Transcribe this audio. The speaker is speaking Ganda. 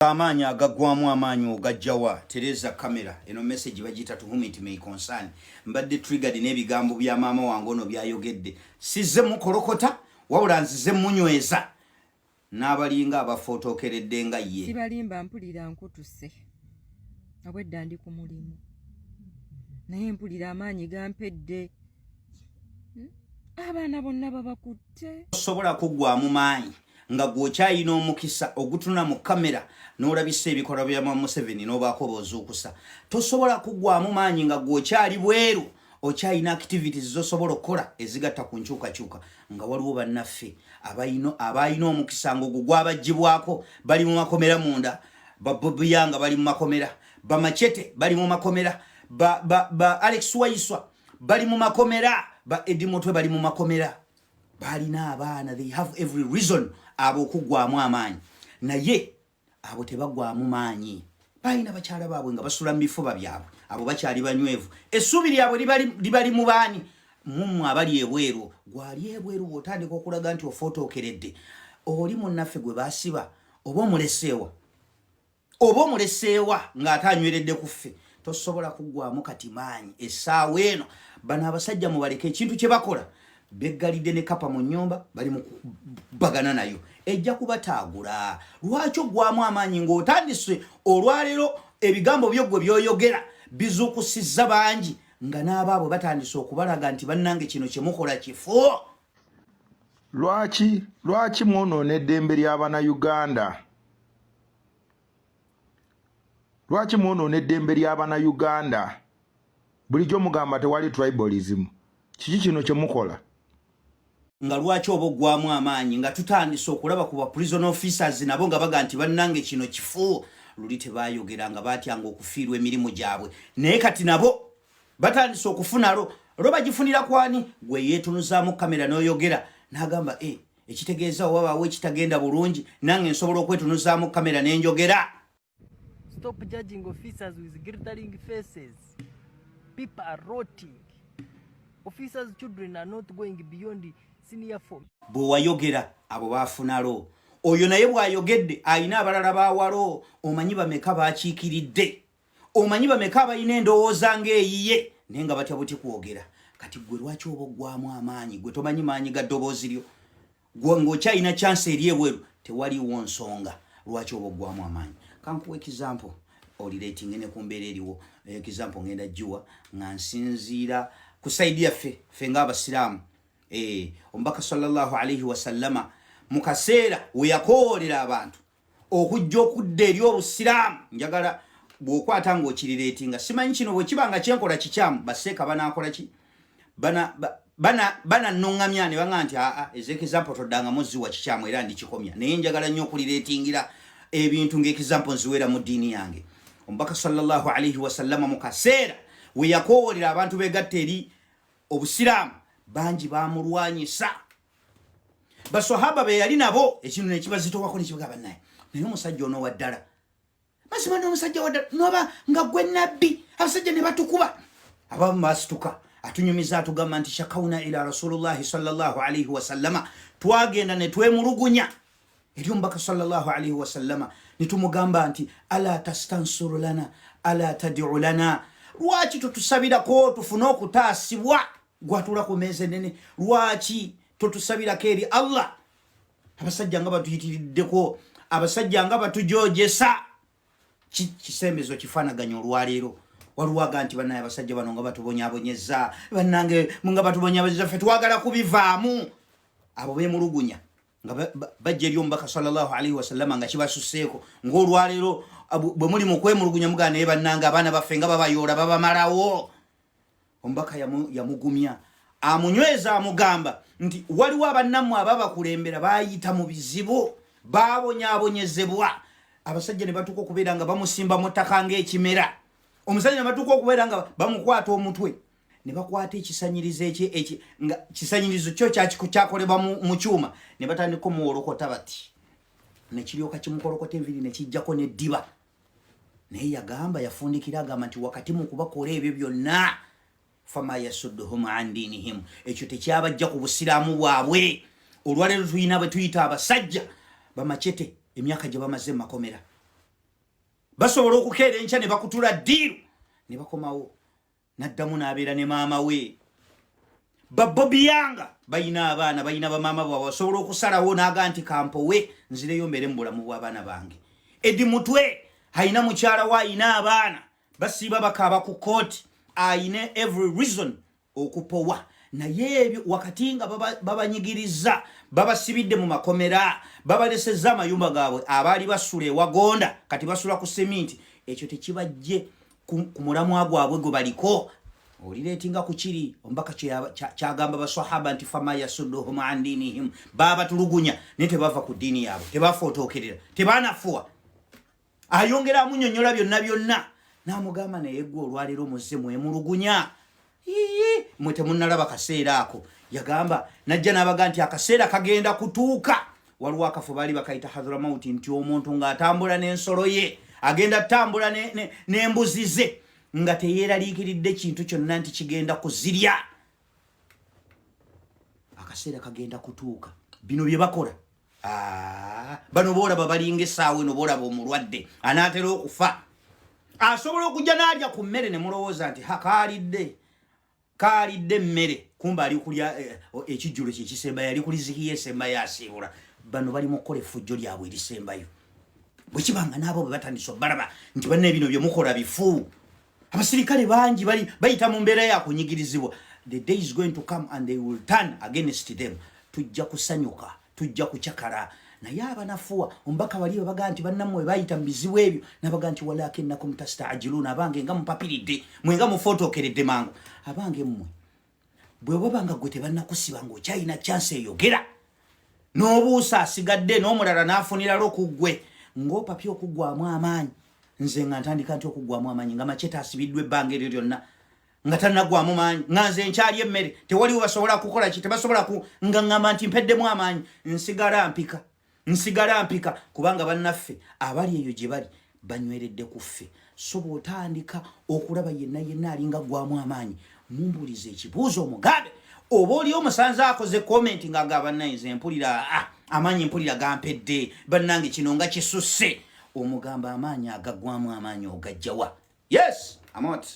Amaanyi agagwamu amaanyi ogajjawa Teresa kamera eno message bagita to whom it may concern mbadde triggered n'ebigambo bya maama wange ono byayogedde sizze mukolokota wabula nzize munyweza n'abalinga abafootokeredde nga ye sibalimba mpulira nkutuse abwedda ndi ku mulimu naye mpulira amaanyi gampedde abaana bonna babakutte osobola kuggwamu maanyi nga gwokyayina omukisa ogutuna mu kamera n'olabisa ebikolwa bya Mama Museveni n'obaako boozuukusa tosobola kuggwamu maanyi nga gwokyali bweru okyayina activities zosobola okukola ezigatta ku nkyukakyuka nga waliwo bannaffe abayina omukisa ng'ogwo gwabaggyibwako bali mu makomera munda babobiyanga bali mu makomera bamachete bali mu makomera ba Alex Waiswa bali mu makomera ba Edimotwe bali mu makomera balina abaana they have every reason abo okugwamu amaanyi naye abo tebagwamu maanyi balina bakyala baabwe nga basula mu bifuba byabwe abo bakyali banywevu essuubi lyabwe libali mu baani mumwe abali ebweru gwali ebweru bw'otandika okulaga nti ofootokeredde oli munnaffe gwe baasiba oba omuleseewa ng'ate anyweredde ku ffe tosobola kuggwamu kati maanyi essaawa eno bano abasajja mubaleka ekintu kye bakola beggalidde ne kapa mu nnyumba bali mu bagana nayo ejja kubataagula lwaki oggwamu amaanyi ng'otandise olwaleero ebigambo byoggwe byoyogera bizuukusizza bangi nga n'abaabwe batandise okubalaga nti bannange kino kye mukola kifu lwaki mwonoona eddembe ly'Abannayuganda lwaki mwonoona eddembe ly'Abannayuganda bulijjo mugamba tewali tribalism kiki kino kye mukola nga lwaki oba oggwamu amaanyi nga tutandise okulaba ku ba prison officers nabo nga baga nti bannange kino kifu luli tebayogera nga batyanga okufiirwa emirimu gyabwe naye kati nabo batandise okufuna lo bagifunira kwani gwe yeetunuzaamu kamera n'oyogera n'agamba ekitegeeza wabaawo ekitagenda bulungi nange nsobola okwetunuzaamu kamera n'enjogera. Stop judging officers with glittering faces. People are rotting. Officers' children are not going beyond the senior form. Bw'ayogera abo baafunalo oyo naye bw'ayogedde ayina abalala baawalo omanyi bameka baakiikiridde omanyi bameka abalina endowooza ng'eyiye naye nga batya buti kwogera kati gwe lwaki oba oggwamu amaanyi gwe tomanyi maanyi ga ddoboozi lyo gwe ng'okyayina chance eri ebweru tewaliwo nsonga lwaki oba oggwamu amaanyi kankuwa example olireetinge ne ku mbeera eriwo example ngenda jjuwa nga nsinziira ku saidi yaffe ffe ng'abasiraamu omubaka sallallahu alaihi wasallama mu kaseera we yakoolera abantu okujja okudda eri obusiraamu njagala bw'okwata ng'okirireetinga simanyi kino bwe kiba nga kyenkola kikyamu baseeka banaakola ki banannoŋŋamya ne baŋŋa nti ez'example toddanga muziwa kikyamu era ndikikomya naye njagala nnyo okulireetingira ebintu ng'example nziwera mu ddiini yange omubaka sallallahu alaihi wasallama mu kaseera we yakoolera abantu begatta eri obusiraamu bangi bamulwanyisa baswahaba be yali nabo ekintu nekibazitowako nekibagamba naye naye omusajja onoowa ddala mazima n'omusajja waddala noba nga gwe nabbi abasajja ne batukuba abamu baasituka atunyumiza atugamba nti shakawuna ila rasulullahi sallallahu alaihi wasallama twagenda ne twemulugunya eri omubaka sallallahu alaihi wasallama ne tumugamba nti ala tastansuru lana ala tadiu lana lwaki totusabirako tufune okutaasibwa gwatula ku meeza ennene lwaki totusabirako eri Allah abasajja nga batuyitiriddeko abasajja nga batujojesa kisembezo kifaanaganya olwaleero waluwaga nti bannaye abasajja bano nga batubonyabonyeza bannange nga batubonyabonyeza ffe twagala kubivaamu abo beemulugunya nga bajja eri omubaka sallallahu alaihi wasallama nga kibasuseeko ng'olwaleero bwe muli mu kwemulugunya mugana naye bannange abaana baffe nga babayoola babamalawo omubaka yamugumya amunyweza amugamba nti waliwo abannammwe ababakulembera baayita mu bizibu baabonyabonyezebwa abasajja ne batuuka okubeera nga bamusimba mu ttaka ng'ekimera omusajja ne batuuka okubeera nga bamukwata omutwe ne bakwata ekisanyirizo nga kisanyirizo kyo kyakolebwa mu kyuma ne batandika omuwolokota bati ne kiryoka kimukolokota enviri ne kijjako n'eddiba naye yagamba yafundikira agamba nti wakati mu kubakola ebyo byonna fama yasudduhum an dinihim ekyo tekyabajja ku busiraamu bwabwe olwaleero tulina bwe tuyita abasajja bamachete emyaka gye bamaze mu makomera basobola okukeera enkya ne bakutula ddiiru ne bakomawo naddamu n'abeera ne maama we. Babobiyanga bayina abaana bayina bamaama baabwe basobola okusalawo n'aga nti kampowe nzireyo mbere mu bulamu bw'abaana bange. Edi Mutwe ayina mukyala we ayina abaana basiiba bakaaba ku kooti ayina every reason okupowa naye ebyo wakati nga babanyigiriza babasibidde mu makomera babalesezza amayumba gaabwe abaali basula ewagonda kati basula ku seminti ekyo tekibajje ku mulamwa gwabwe gwe baliko. Olireetinga ku kiri ombaka kyagamba baswahaba nti fama yasudduhum an dinihim babatulugunya ne tebava ku ddiini yaabwe tebafootokerera tebaanafuwa. Ayongera amunyonnyola byonna n'amugamba naye gwe olwaleero muzze mwemulugunya mwe temunnalaba kaseera ako. Yagamba najja n'abaga nti akaseera kagenda kutuuka. Waliwo akafo baali bakayita Hadhramauti nti omuntu ng'atambula n'ensolo ye agenda tambula n'embuzi ze nga teyeeraliikiridde kintu kyonna nti kigenda kuzirya. Akaseera kagenda kutuuka. Bino bye bakola. Bano boolaba balinga essaawa eno boolaba omulwadde anaatera okufa. Asobola okujja n'alya ku mmere ne mulowooza nti kaalidde mmere kumba ali kulya ekijjulo kyekisembayo ali kulizikiya esembayo asiibula. Bano bali mu kukola effujjo lyabwe erisembayo. Bwe kibanga n'abo bwe batandisa obalaba nti banne bino bye mukola bifu. Abasirikale bangi bayita mu mbeera ya kunyigirizibwa. The day is going to come and they will turn against them. Tujja kusanyuka, tujja kucakala. Naye abanafuwa ombaka wali babaga nti bannammwe bayita mu bizibu ebyo nabaga nti walakinnakum tasta'jiluna abange nga mupapiridde mwe nga mufootokeredde mangu. Abange mmwe bwe babanga gwe tebannakusiba ng'okyalina chance eyogera n'obuusa asigadde n'omulala n'afunira lokugwe ng'opapya okuggwamu amaanyi. Nze nga ntandika nti okuggwamu amaanyi nga Machete asibiddwa ebbanga eryo lyonna nga tannaggwamu maanyi nga nze nkyali emmere tewaliwo basobola kukola ki tebasobola nga ŋŋamba nti mpeddemu amaanyi nsigala mpika kubanga bannaffe abali eyo gye bali banyweredde ku ffe. So bw'otandika okulaba yenna alinga ggwamu amaanyi mumbulize ekibuuzo omugambe oba oli omusanze akoze komenti nga bannayinza empulira amaanyi empulira gampedde bannange kino nga kisusse omugamba amaanyi agaggwamu amaanyi ogajjawa. Yes, I'm out.